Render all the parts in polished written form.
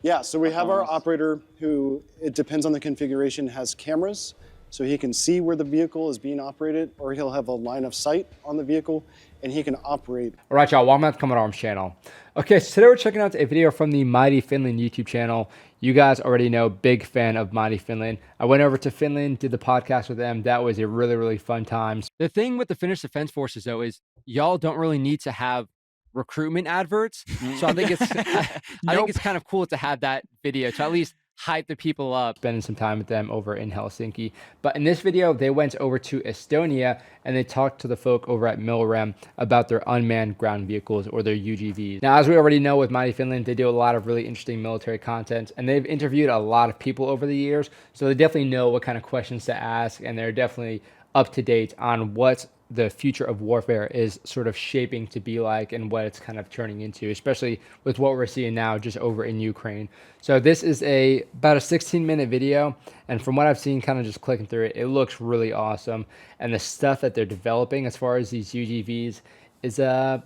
Yeah, so we have our operator who, it depends on the configuration, has cameras, so he can see where the vehicle is being operated, or he'll have a line of sight on the vehicle, and he can operate. All right, y'all, welcome back to Common Arms channel. Okay, so today we're checking out a video from the Mighty Finland YouTube channel. You guys already know, big fan of Mighty Finland. I went over to Finland, did the podcast with them. That was a really, really fun time. The thing with the Finnish Defense Forces, though, is y'all don't really need to have recruitment adverts. So I think it's I think it's kind of cool to have that video to at least hype the people up. Spending some time with them over in Helsinki. But in this video, they went over to Estonia and they talked to the folk over at Milrem about their unmanned ground vehicles, or their UGVs. Now, as we already know with Mighty Finland, they do a lot of really interesting military content, and they've interviewed a lot of people over the years. So they definitely know what kind of questions to ask, and they're definitely up to date on what the future of warfare is sort of shaping to be like and what it's kind of turning into, especially with what we're seeing now just over in Ukraine. So this is about a 16-minute video, and from what I've seen, kind of just clicking through it, it looks really awesome. And the stuff that they're developing as far as these UGVs is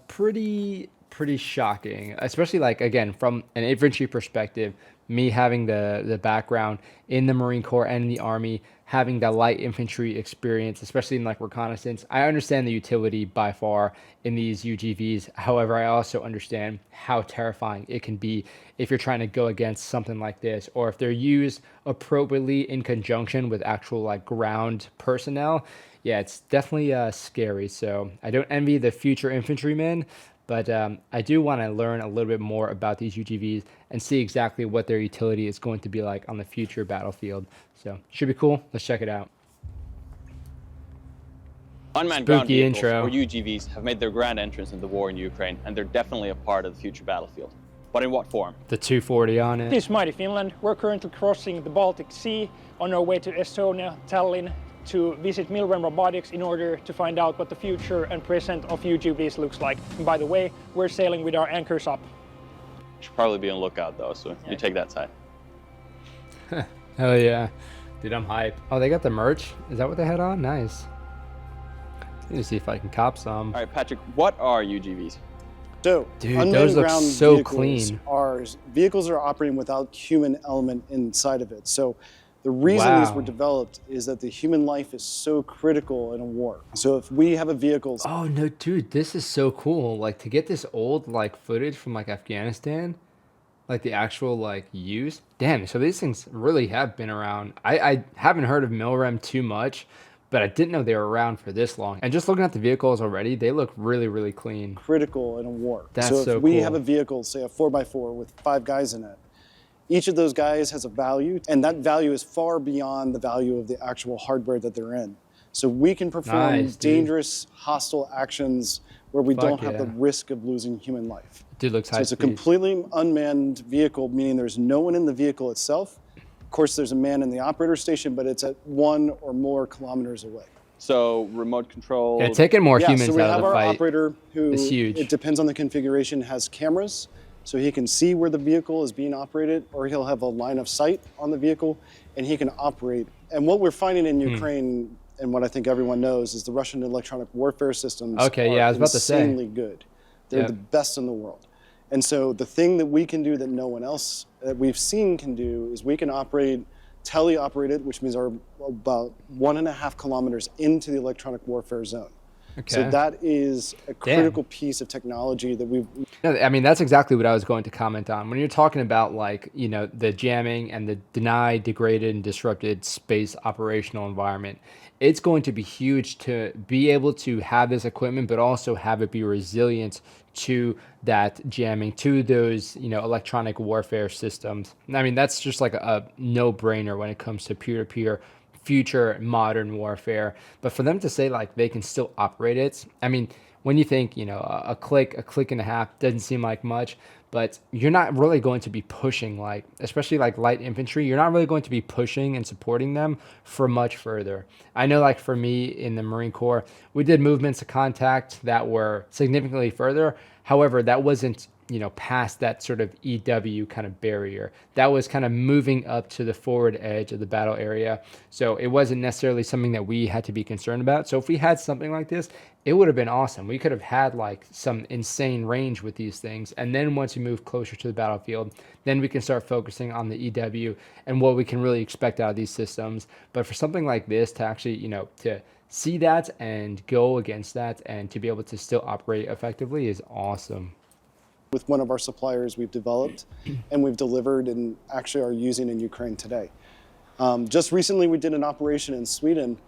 pretty shocking, especially like, again, from an infantry perspective, me having the background in the Marine Corps and in the Army, having that light infantry experience, especially in like reconnaissance. I understand the utility by far in these UGVs. However, I also understand how terrifying it can be if you're trying to go against something like this, or if they're used appropriately in conjunction with actual like ground personnel. Yeah, it's definitely scary. So I don't envy the future infantrymen, but I do want to learn a little bit more about these UGVs and see exactly what their utility is going to be like on the future battlefield. So should be cool. Let's check it out. Unmanned ground vehicles, or UGVs, have made their grand entrance in the war in Ukraine, and they're definitely a part of the future battlefield. But in what form? The 240 on it. This is Mighty Finland. We're currently crossing the Baltic Sea on our way to Estonia, Tallinn, to visit Milrem Robotics in order to find out what the future and present of UGVs looks like. And by the way, we're sailing with our anchors up. Should probably be on lookout though, so you take that side. Hell yeah. Dude, I'm hyped. Oh, they got the merch? Is that what they had on? Nice. Let me see if I can cop some. All right, Patrick, what are UGVs? So, dude, those look so clean. Vehicles are operating without human element inside of it. So the reason these were developed is that the human life is so critical in a war. So if we have a vehicle... Oh, no, dude, this is so cool. Like, to get this old, like, footage from, like, Afghanistan, like, the actual, like, use. Damn, so these things really have been around. I haven't heard of Milrem too much, but I didn't know they were around for this long. And just looking at the vehicles already, they look really, really clean. Critical in a war. That's so if we have a vehicle, say a 4x4 with 5 guys in it, each of those guys has a value, and that value is far beyond the value of the actual hardware that they're in. So we can perform dangerous, hostile actions where we don't have the risk of losing human life. Dude, looks high So it's a completely unmanned vehicle, meaning there's no one in the vehicle itself. Of course, there's a man in the operator station, but it's at 1 or more kilometers away. So remote control. Yeah, taking more humans so we out have of the our fight operator who, is huge. It depends on the configuration, has cameras, so he can see where the vehicle is being operated, or he'll have a line of sight on the vehicle, and he can operate. And what we're finding in Ukraine, and what I think everyone knows, is the Russian electronic warfare systems are insanely good. They're the best in the world. And so the thing that we can do that no one else that we've seen can do is we can operate tele-operated, which means are about 1.5 kilometers into the electronic warfare zone. So that is a critical piece of technology that we've... I mean, that's exactly what I was going to comment on. When you're talking about, like, you know, the jamming and the denied, degraded, and disrupted space operational environment, it's going to be huge to be able to have this equipment, but also have it be resilient to that jamming, to those, you know, electronic warfare systems. I mean, that's just like a no-brainer when it comes to peer-to-peer future modern warfare. But for them to say like they can still operate it, I mean, when you think, you know, a click and a half doesn't seem like much, but you're not really going to be pushing, like, especially like light infantry, you're not really going to be pushing and supporting them for much further. I know, like, for me in the Marine Corps, we did movements of contact that were significantly further. However, that wasn't past that sort of EW kind of barrier. That was kind of moving up to the forward edge of the battle area. So it wasn't necessarily something that we had to be concerned about. So if we had something like this, it would have been awesome. We could have had like some insane range with these things. And then once we move closer to the battlefield, then we can start focusing on the EW and what we can really expect out of these systems. But for something like this to actually, to see that and go against that and to be able to still operate effectively is awesome. With one of our suppliers we've developed and we've delivered and actually are using in Ukraine today. Just recently we did an operation in Sweden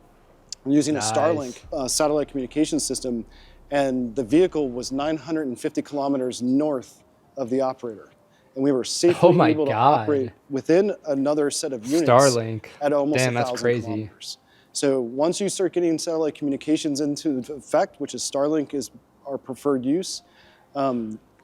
using a Starlink satellite communication system, and the vehicle was 950 kilometers north of the operator. And we were safely able to operate within another set of units Starlink. at almost Damn, 1,000 that's crazy. kilometers. So once you start getting satellite communications into effect, which is Starlink is our preferred use,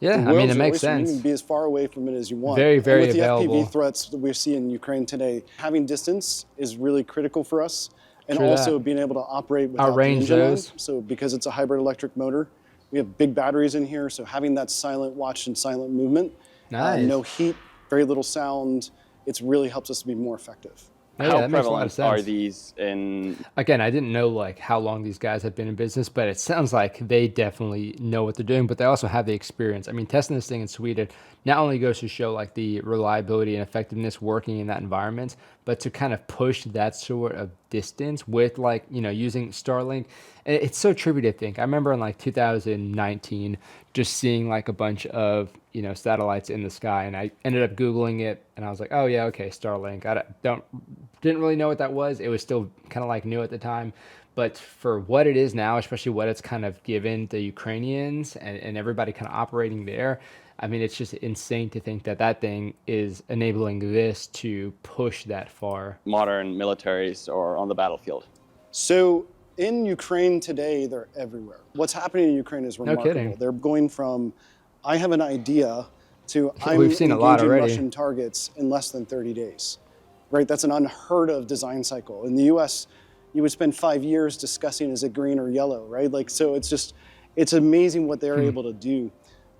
yeah, I mean, it makes sense. You can be as far away from it as you want. Very, very and with available. the FPV threats that we see in Ukraine today, having distance is really critical for us. And True also that. being able to operate without Outrange the engine on. those. So because it's a hybrid electric motor, we have big batteries in here. So having that silent watch and silent movement, no heat, very little sound, it really helps us to be more effective. How prevalent are these in? Again, I didn't know like how long these guys have been in business, but it sounds like they definitely know what they're doing, but they also have the experience. I mean, testing this thing in Sweden not only goes to show like the reliability and effectiveness working in that environment, but to kind of push that sort of distance with like, using Starlink. It's so trippy to think. I remember in like 2019, just seeing like a bunch of, satellites in the sky, and I ended up Googling it and I was like, oh yeah, okay, Starlink. I didn't really know what that was. It was still kind of like new at the time, but for what it is now, especially what it's kind of given the Ukrainians and everybody kind of operating there, I mean, it's just insane to think that that thing is enabling this to push that far. Modern militaries or on the battlefield? So in Ukraine today, they're everywhere. What's happening in Ukraine is remarkable. No kidding. They're going from, I have an idea, to I'm We've seen a lot engaging already. Russian targets in less than 30 days. Right? That's an unheard of design cycle. In the US, you would spend 5 years discussing is it green or yellow, right? Like, so it's amazing what they're able to do.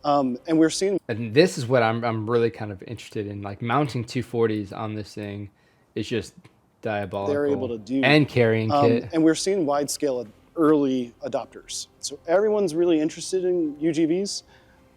And we're seeing. And this is what I'm really kind of interested in. Like mounting 240s on this thing is just diabolical. They're able to do. And carrying kit. And we're seeing wide scale early adopters. So everyone's really interested in UGVs.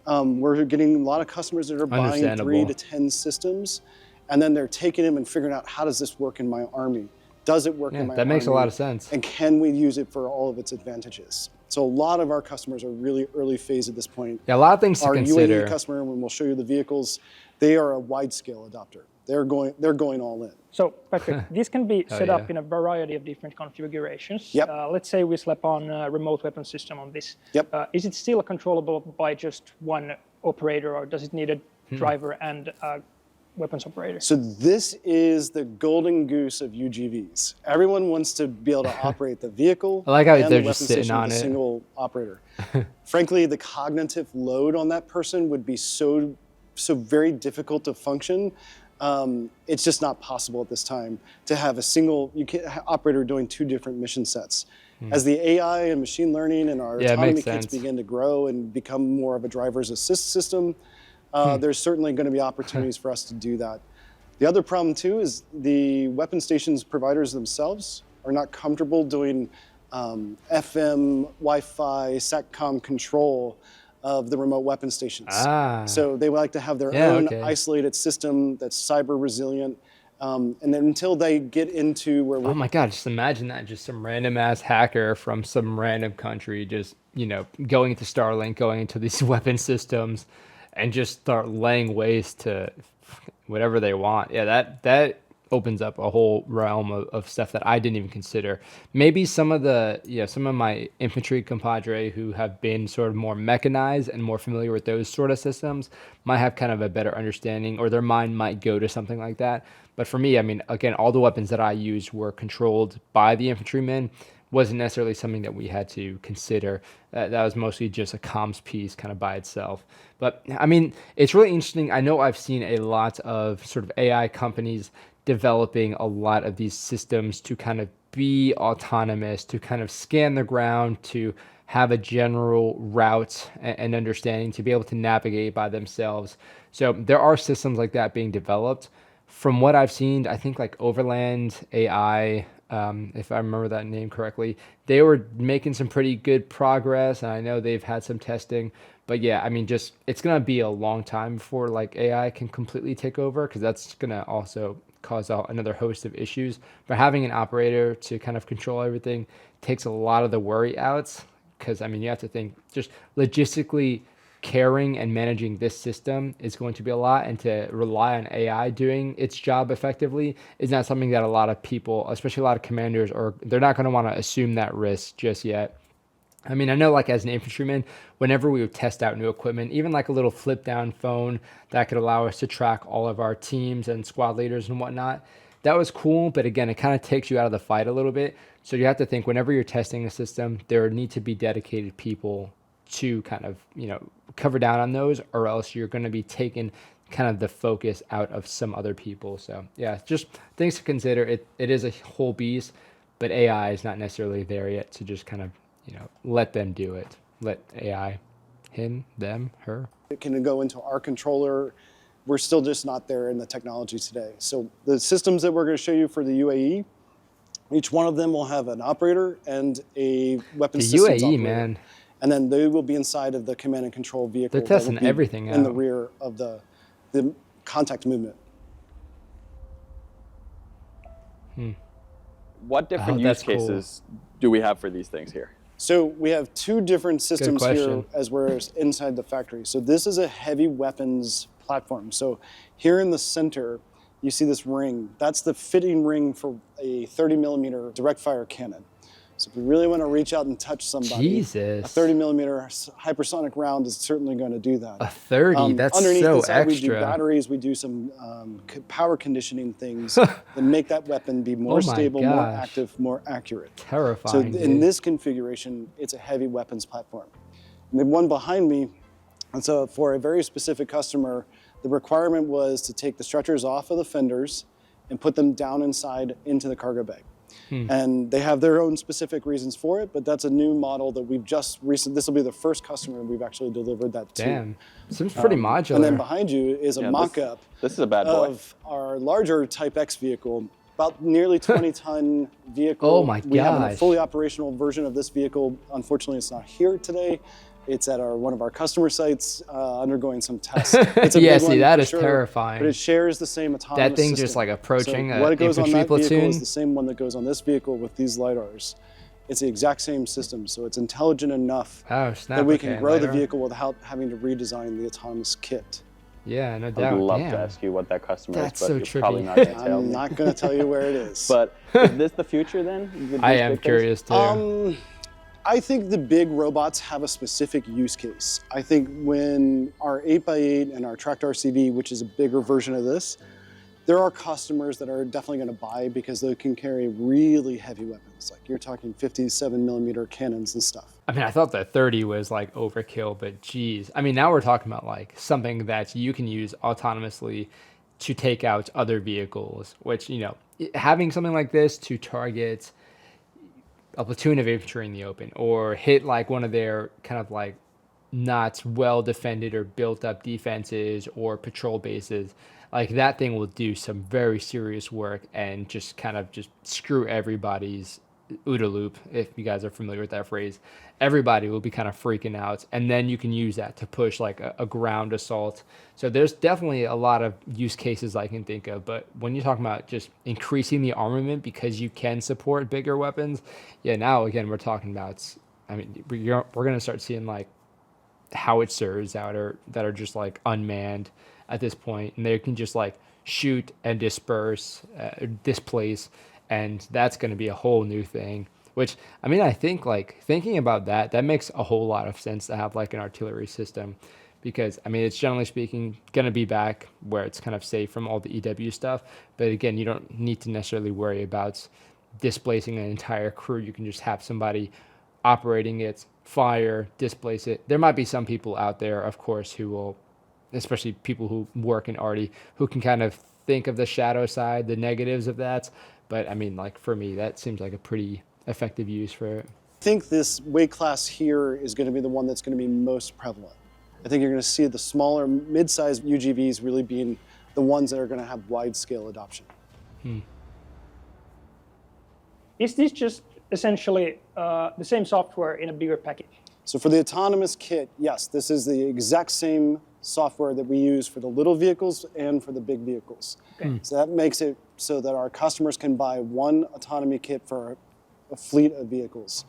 We're getting a lot of customers that are buying 3 to 10 systems, and then they're taking them and figuring out how does this work in my army? Does it work in my army? That makes a lot of sense. And can we use it for all of its advantages? So a lot of our customers are really early phase at this point. Yeah, a lot of things to consider. Our UAE customer, when we'll show you the vehicles, they are a wide scale adopter. They're going all in. So Patrick, this can be set up in a variety of different configurations. Yep. Let's say we slap on a remote weapon system on this. Yep. Is it still controllable by just one operator, or does it need a driver and a weapons operator? So this is the golden goose of UGVs. Everyone wants to be able to operate the vehicle. I like how and they're the just weapon sitting station on with a it. single operator. Frankly, the cognitive load on that person would be so very difficult to function. It's just not possible at this time to have a single operator doing 2 different mission sets. As the AI and machine learning and our autonomy kits begin to grow and become more of a driver's assist system, there's certainly going to be opportunities for us to do that. The other problem too is the weapon stations providers themselves are not comfortable doing FM, Wi-Fi, SATCOM control of the remote weapon stations. So they would like to have their own isolated system that's cyber resilient. And then until they get into where oh my God, just imagine that. Just some random ass hacker from some random country just, going into Starlink, going into these weapon systems and just start laying waste to whatever they want. Yeah, that opens up a whole realm of stuff that I didn't even consider. Maybe some of my infantry compadre who have been sort of more mechanized and more familiar with those sort of systems might have kind of a better understanding, or their mind might go to something like that. But for me, I mean, again, all the weapons that I used were controlled by the infantrymen. Wasn't necessarily something that we had to consider. That was mostly just a comms piece kind of by itself. But I mean, it's really interesting. I know I've seen a lot of sort of AI companies developing a lot of these systems to kind of be autonomous, to kind of scan the ground, to have a general route and understanding to be able to navigate by themselves. So there are systems like that being developed. From what I've seen, I think like Overland AI, if I remember that name correctly, they were making some pretty good progress, and I know they've had some testing. But yeah, I mean, just it's gonna be a long time before like AI can completely take over, because that's gonna also cause another host of issues. But having an operator to kind of control everything takes a lot of the worry out, because I mean, you have to think just logistically carrying and managing this system is going to be a lot, and to rely on AI doing its job effectively is not something that a lot of people, especially a lot of commanders, or they're not going to want to assume that risk just yet. I mean, I know like as an infantryman, whenever we would test out new equipment, even like a little flip down phone that could allow us to track all of our teams and squad leaders and whatnot, that was cool. But again, it kind of takes you out of the fight a little bit. So you have to think whenever you're testing a system, there need to be dedicated people to kind of, cover down on those, or else you're going to be taking kind of the focus out of some other people. So yeah, just things to consider. It is a whole beast, but AI is not necessarily there yet to just kind of, let them do it. Let AI, him, them, her. It can go into our controller. We're still just not there in the technology today. So the systems that we're going to show you for the UAE, each one of them will have an operator and a weapons systems UAE, operator. man. And then they will be inside of the command and control vehicle. They're testing everything in out. the rear of the contact movement. What different use cases do we have for these things here? So we have two different systems here as we're inside the factory. So this is a heavy weapons platform. So here in the center, you see this ring. That's the fitting ring for a 30 millimeter direct fire cannon. So if we really want to reach out and touch somebody, a 30 millimeter hypersonic round is certainly going to do that. A 30, that's underneath so inside, extra. We do batteries, we do some power conditioning things that make that weapon be more stable, more active, more accurate. Terrifying. So in this configuration, it's a heavy weapons platform. And the one behind me, and so for a very specific customer, the requirement was to take the stretchers off of the fenders and put them down inside into the cargo bay. And they have their own specific reasons for it, but that's a new model that we've just recently, this will be the first customer we've actually delivered that to. Damn, seems pretty modular. And then behind you is a mock-up this is a bad boy. of our larger Type X vehicle, about nearly 20-ton vehicle. Oh my We have a gosh. fully operational version of this vehicle. Unfortunately, it's not here today. It's at one of our customer sites undergoing some tests. It's a Yeah, big see, one that for is terrifying. But it shares the same autonomous That thing's system. just like approaching so a what goes on infantry that vehicle platoon. is the same one that goes on this vehicle with these lidars. It's the exact same system, so it's intelligent enough that we can grow the vehicle without having to redesign the autonomous kit. Yeah, no doubt. I'd love Damn. to ask you what that customer That's is, but so you're trippy. probably not going to tell I'm me. not going to tell you where it is. But is this the future then? With I these am big things? curious too. I think the big robots have a specific use case. I think when our 8x8 and our tracked RCV, which is a bigger version of this, there are customers that are definitely going to buy because they can carry really heavy weapons. Like you're talking 57 millimeter cannons and stuff. I mean, I thought that 30 was like overkill, but geez. I mean, now we're talking about like something that you can use autonomously to take out other vehicles, which, having something like this to target a platoon of infantry in the open, or hit like one of their kind of like not well defended or built up defenses or patrol bases, like that thing will do some very serious work and just kind of just screw everybody's OODA loop, if you guys are familiar with that phrase. Everybody will be kind of freaking out, and then you can use that to push like a ground assault. So there's definitely a lot of use cases I can think of, but when you're talking about just increasing the armament because you can support bigger weapons, yeah, now again we're talking about, I mean, we're going to start seeing like howitzers out that are just like unmanned at this point, and they can just like shoot and disperse, displace, and that's going to be a whole new thing. Which, I mean, I think like thinking about that makes a whole lot of sense to have like an artillery system, because I mean, it's generally speaking going to be back where it's kind of safe from all the EW stuff. But again, you don't need to necessarily worry about displacing an entire crew. You can just have somebody operating it, fire, displace it. There might be some people out there, of course, who will, especially people who work in arty, who can kind of think of the shadow side, the negatives of that. But I mean, like for me, that seems like a pretty effective use for it. think this weight class here is going to be the one that's going to be most prevalent. I think you're going to see the smaller, mid-sized UGVs really being the ones that are going to have wide-scale adoption. Is this just essentially the same software in a bigger package? So for the autonomous kit, yes, this is the exact same software that we use for the little vehicles and for the big vehicles. Okay. So that makes it so that our customers can buy one autonomy kit for a fleet of vehicles.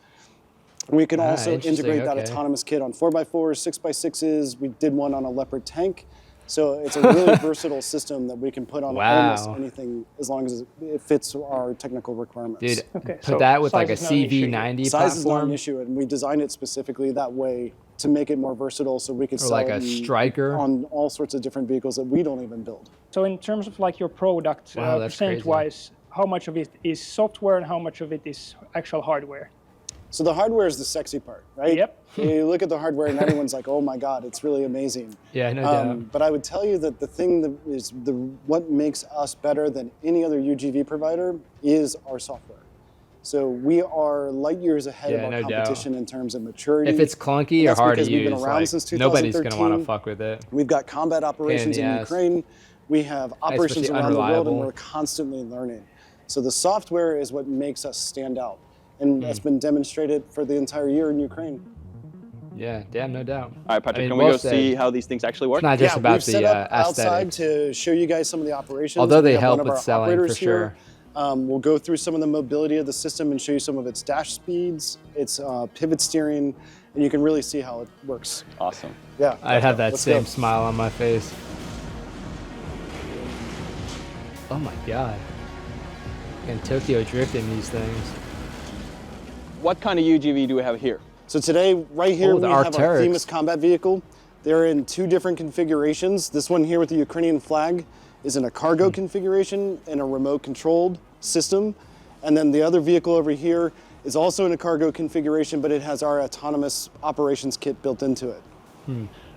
We can also integrate that autonomous kit on 4x4s, 6x6s. We did one on a Leopard tank. So it's a really versatile system that we can put on almost anything as long as it fits our technical requirements. Dude, Okay, put so that with like a size is not an issue. CV90 Size platform. is not an issue, and we designed it specifically that way to make it more versatile so we could Or sell like a it Striker. on all sorts of different vehicles that we don't even build. So in terms of like your product, Wow, that's percent-wise, how much of it is software and how much of it is actual hardware? So the hardware is the sexy part, right? Yep. You look at the hardware and everyone's like, oh my God, it's really amazing. Yeah, no doubt. But I would tell you that the thing that is what makes us better than any other UGV provider is our software. So we are light years ahead of our competition in terms of maturity. If it's clunky or hard to because we've use, been around like, since nobody's going to want to 2013. fuck with it. We've got combat operations in Ukraine. We have operations especially around the world, and unreliable. we're constantly learning. So the software is what makes us stand out. And that's been demonstrated for the entire year in Ukraine. Yeah, damn, no doubt. All right, Patrick, I mean, can we well go said. see how these things actually work? It's not just about we've set the up outside aesthetics. to show you guys some of the operations. Although they We have help one of with our selling, operators for here. sure. We'll go through some of the mobility of the system and show you some of its dash speeds, its pivot steering, and you can really see how it works. Awesome. Yeah, I have that let's same go. smile on my face. Oh my God. And Tokyo drifting these things. What kind of UGV do we have here? So today, right here, Oh, the we have our Arc'teryx. Themis combat vehicle. They're in two different configurations. This one here with the Ukrainian flag is in a cargo configuration and a remote controlled system. And then the other vehicle over here is also in a cargo configuration, but it has our autonomous operations kit built into it.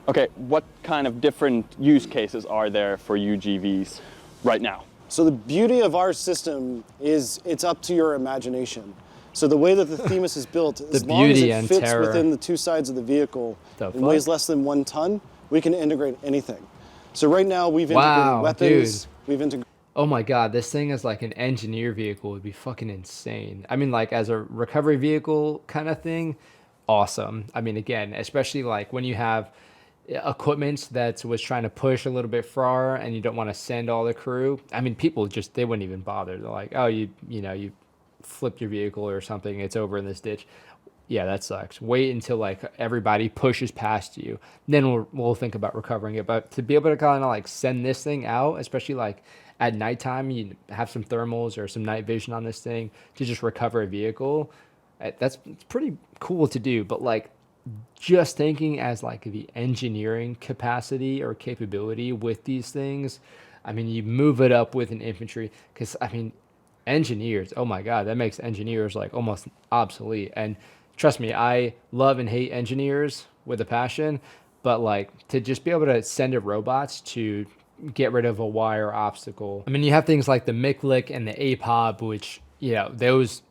Okay, what kind of different use cases are there for UGVs right now? So the beauty of our system is it's up to your imagination. So the way that the Themis is built, as long as beauty it and fits terror. within the two sides of the vehicle The and weighs fuck? less than 1 ton, we can integrate anything. So right now we've Wow, integrated weapons, dude. we've integrated Oh my God, this thing is like an engineer vehicle. It'd be fucking insane. I mean, like as a recovery vehicle kind of thing, awesome. I mean, again, especially like when you have equipment that was trying to push a little bit far and you don't want to send all the crew. I mean, people just, they wouldn't even bother. They're like, oh, you flipped your vehicle or something. It's over in this ditch. Yeah, that sucks. Wait until like everybody pushes past you. Then we'll think about recovering it. But to be able to kind of like send this thing out, especially like at nighttime, you have some thermals or some night vision on this thing to just recover a vehicle. It's pretty cool to do. But like just thinking as like the engineering capacity or capability with these things, I mean, you move it up with an infantry because I mean, engineers, oh my God, that makes engineers like almost obsolete. And trust me, I love and hate engineers with a passion, but like to just be able to send a robots to get rid of a wire obstacle. I mean, you have things like the MICLIC and the APOB, which, you know, those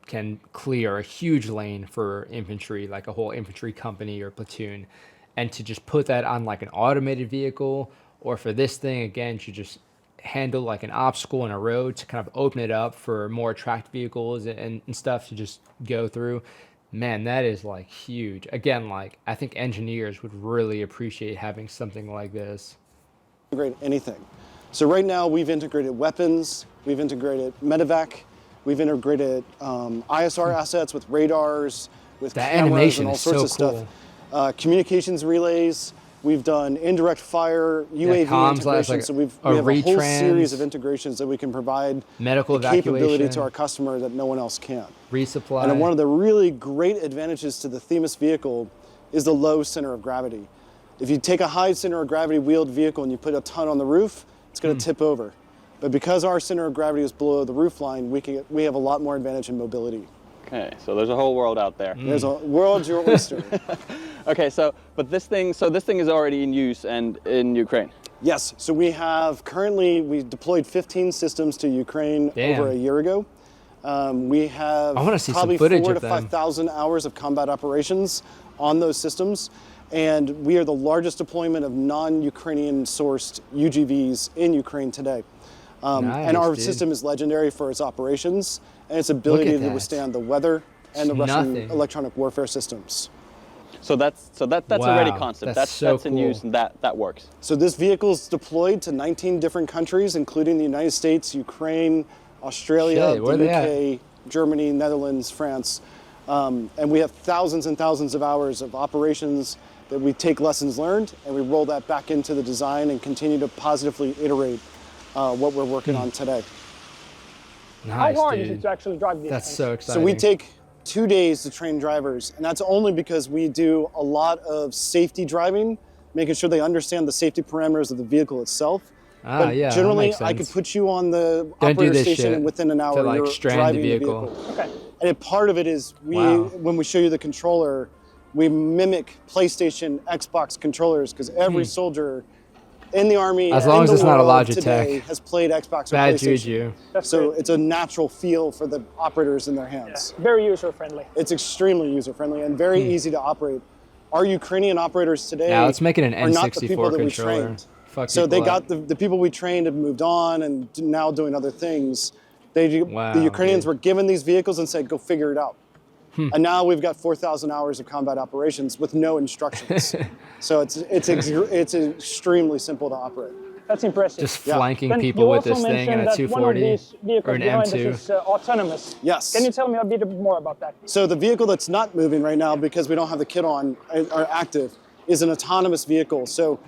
can clear a huge lane for infantry, like a whole infantry company or platoon. And to just put that on like an automated vehicle, or for this thing, again, to just handle like an obstacle in a road to kind of open it up for more tracked vehicles and stuff to just go through. Man, that is like huge. Again, like I think engineers would really appreciate having something like this. integrate anything. So right now we've integrated weapons, we've integrated medevac, we've integrated ISR assets with radars, with That cameras animation and all is sorts so of stuff. Communications relays. We've done indirect fire, UAV comms, integration, like so we a have a whole retrans, series of integrations that we can provide medical a capability evacuation, to our customer that no one else can. resupply. And one of the really great advantages to the Themis vehicle is the low center of gravity. If you take a high center of gravity wheeled vehicle and you put a ton on the roof, it's going to tip over. But because our center of gravity is below the roof line, we have a lot more advantage in mobility. Okay, so there's a whole world out there. There's a world's your oyster. Okay, but this thing is already in use and in Ukraine. Yes, so we deployed 15 systems to Ukraine Damn. over a year ago. We have I wanna see some probably footage 4,000 of to them. 5,000 hours of combat operations on those systems. And we are the largest deployment of non-Ukrainian sourced UGVs in Ukraine today. And our Nice, system is legendary for its operations and its ability to that. withstand the weather and the It's Russian nothing. electronic warfare systems. So that's Wow, a ready concept. that's so That's in use, cool. and that works. So this vehicle is deployed to 19 different countries, including the United States, Ukraine, Australia, Shit, where the they at? UK, Germany, Netherlands, France. And we have thousands and thousands of hours of operations that we take lessons learned and we roll that back into the design and continue to positively iterate what we're working on today. Nice, How hard is dude. it to actually drive these That's things? so exciting. So we take 2 days to train drivers, and that's only because we do a lot of safety driving, making sure they understand the safety parameters of the vehicle itself. But yeah, that generally, makes I could sense. put you on the Don't do operator this station, shit and within an hour to, like, you're strand the driving the vehicle. vehicle. Okay. And a part of it is Wow. when we show you the controller, we mimic PlayStation, Xbox controllers, because every soldier in the Army As and long in as the it's not a world Logitech. today has played Xbox or Bad PlayStation. juju. That's So great. it's a natural feel for the operators in their hands. Very user-friendly. It's extremely user-friendly and very easy to operate. Our Ukrainian operators today Now let's make it an are not the people N64 that we controller. trained. Fuck So they people got up. the people we trained have moved on and now doing other things. Wow, The Ukrainians dude. were given these vehicles and said, go figure it out. And now we've got 4,000 hours of combat operations with no instructions. So it's extremely simple to operate. That's impressive. Just Yeah. flanking Then people you with also this thing in mentioned a that 240 one of these vehicles or an behind M2. us is autonomous. Yes. Can you tell me a bit more about that? So the vehicle that's not moving right now because we don't have the kit on or active is an autonomous vehicle. So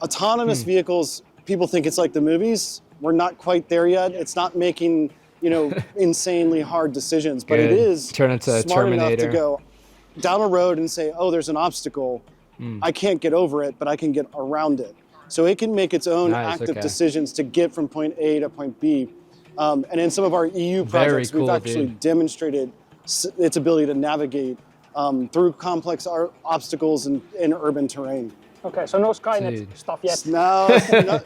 autonomous vehicles, people think it's like the movies. We're not quite there yet. It's not making, insanely hard decisions, but it Good. is Turn into a smart enough to Terminator. go down a road and say, oh, there's an obstacle. I can't get over it, but I can get around it. So it can make its own Nice, active okay. decisions to get from point A to point B. And in some of our EU Very projects, we've cool, actually dude. demonstrated its ability to navigate through complex obstacles in urban terrain. Okay, so no Skynet Dude. stuff yet. No,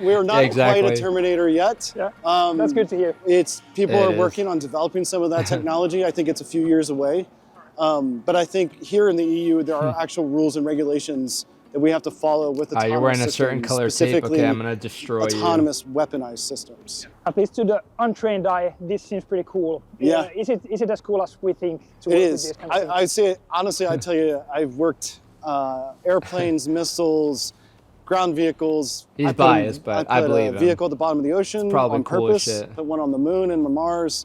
we're not exactly. quite a Terminator yet. Yeah, that's good to hear. It's people It are is. working on developing some of that technology. I think it's a few years away. But I think here in the EU, there are actual rules and regulations that we have to follow with autonomous You're wearing a certain systems, color tape. specifically Okay, I'm gonna destroy autonomous weaponized systems. At least to the untrained eye, this seems pretty cool. Yeah. Is it as cool as we think to It work with is. these kind of things? I say it, honestly, I tell you, I've worked airplanes, missiles, ground vehicles. He's I put biased, but I put believe a him. vehicle at the bottom of the ocean probably on cool as purpose. shit. Put one on the moon and Mars.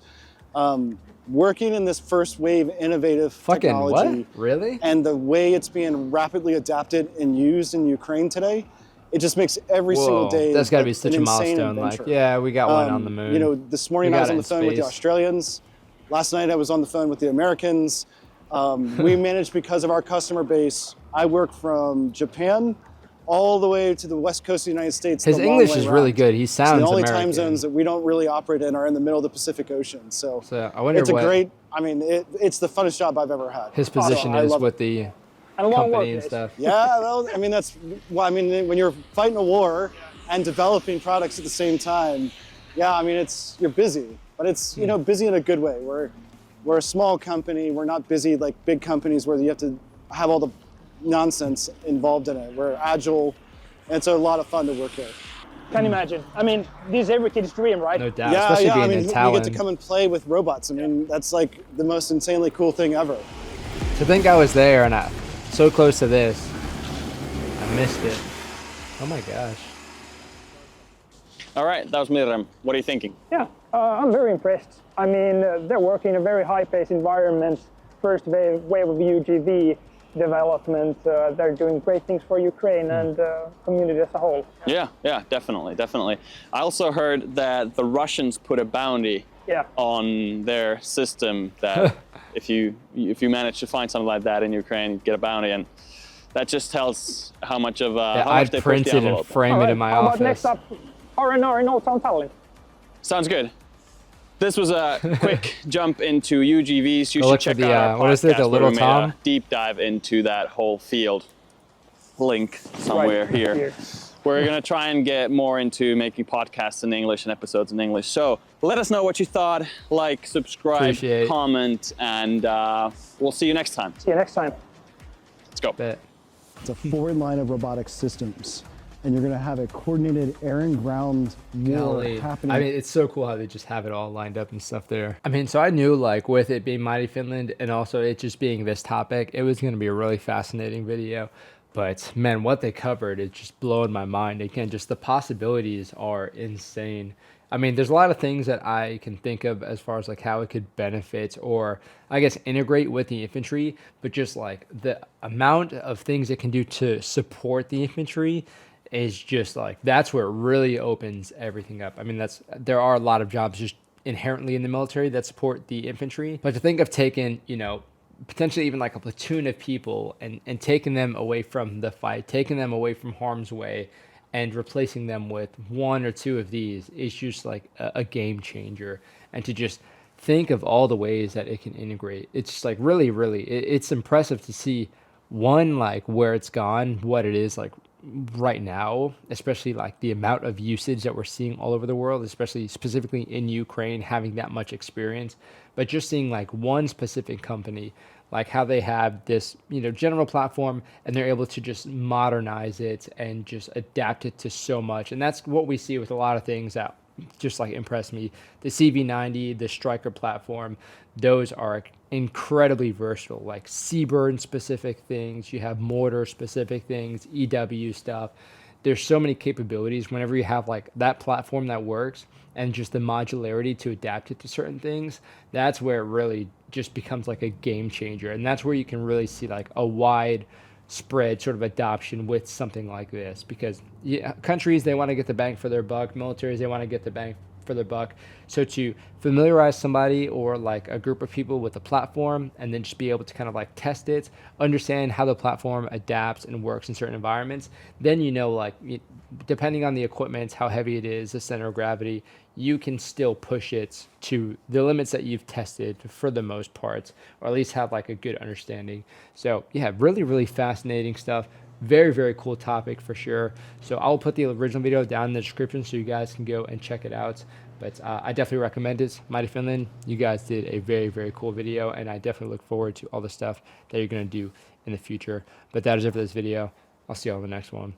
Working in this first wave innovative Fucking technology. what? Really? And the way it's being rapidly adapted and used in Ukraine today, it just makes every single day That's got to be an such a insane milestone. Like, adventure. yeah, we got one on the moon. This morning We I was got on it the in phone with the space. Australians. Last night I was on the phone with the Americans. We managed, because of our customer base, I work from Japan all the way to the west coast of the United States. His the long English way is really around. good. He So sounds the only American. time zones that we don't really operate in are in the middle of the Pacific Ocean. So So I wonder it's a what great, it's the funnest job I've ever had. his position So I is love it. with the And a long company work and days. stuff. Yeah, well, when you're fighting a war and developing products at the same time, you're busy, but it's busy in a good way. We're a small company. We're not busy like big companies where you have to have all the nonsense involved in it. We're agile, and it's a lot of fun to work here. Can imagine. I mean, this is every kid's dream, right? No doubt. Especially being in you Talon. get to come and play with robots. That's like the most insanely cool thing ever. To think I was there and so close to this, I missed it. Oh my gosh. All right, that was Milrem. What are you thinking? Yeah, I'm very impressed. I mean, they're working in a very high-paced environment. First wave of UGV development. They're doing great things for Ukraine and community as a whole. Yeah, definitely. I also heard that the Russians put a bounty Yeah. on their system that if you manage to find something like that in Ukraine, you get a bounty, and that just tells how much of how much I'd they push print the it and envelope. frame All it right, in my how office. about next up, R&R in Old Town Tallinn? Sounds good. This was a quick jump into UGVs. You Go should look check for the, out our what is it, the podcast where Little we made Tom? a deep dive into that whole field. Link somewhere Right here. We're going to try and get more into making podcasts in English and episodes in English. So let us know what you thought. Like, subscribe, Appreciate it. comment, and we'll see you next time. See you next time. Let's go. Bet. It's a forward line of robotics systems, and you're going to have a coordinated air and ground war Golly. happening. I mean, it's so cool how they just have it all lined up and stuff there. I mean, so I knew like with it being Mighty Finland and also it just being this topic, it was going to be a really fascinating video. But man, what they covered is just blowing my mind. Again, just the possibilities are insane. I mean, there's a lot of things that I can think of as far as like how it could benefit or I guess integrate with the infantry, but just like the amount of things it can do to support the infantry is just like, that's where it really opens everything up. I mean, there are a lot of jobs just inherently in the military that support the infantry, but to think of taking, you know, potentially even like a platoon of people and taking them away from the fight, taking them away from harm's way and replacing them with one or two of these is just like a game changer. And to just think of all the ways that it can integrate, it's just like really, it's impressive to see one, like where it's gone, what it is like right now, especially like the amount of usage that we're seeing all over the world, especially specifically in Ukraine, having that much experience, but just seeing like one specific company, like how they have this, you know, general platform and they're able to just modernize it and just adapt it to so much. And that's what we see with a lot of things that just like impress me. The CV90, the Striker platform, those are incredibly versatile, like Seaburn specific things, you have mortar specific things, EW stuff. There's so many capabilities whenever you have like that platform that works and just the modularity to adapt it to certain things. That's where it really just becomes like a game changer. And that's where you can really see like a wide spread sort of adoption with something like this, because countries, they want to get the bang for their buck, militaries, they want to get the bang for their buck. So to familiarize somebody or like a group of people with the platform and then just be able to kind of like test it, understand how the platform adapts and works in certain environments, then you know, like depending on the equipment, how heavy it is, the center of gravity, you can still push it to the limits that you've tested for the most part, or at least have like a good understanding. So yeah, really fascinating stuff. Very cool topic for sure. So I'll put the original video down in the description so you guys can go and check it out. But I definitely recommend it. Mighty Finland, you guys did a very cool video, and I definitely look forward to all the stuff that you're going to do in the future. But that is it for this video. I'll see you all in the next one.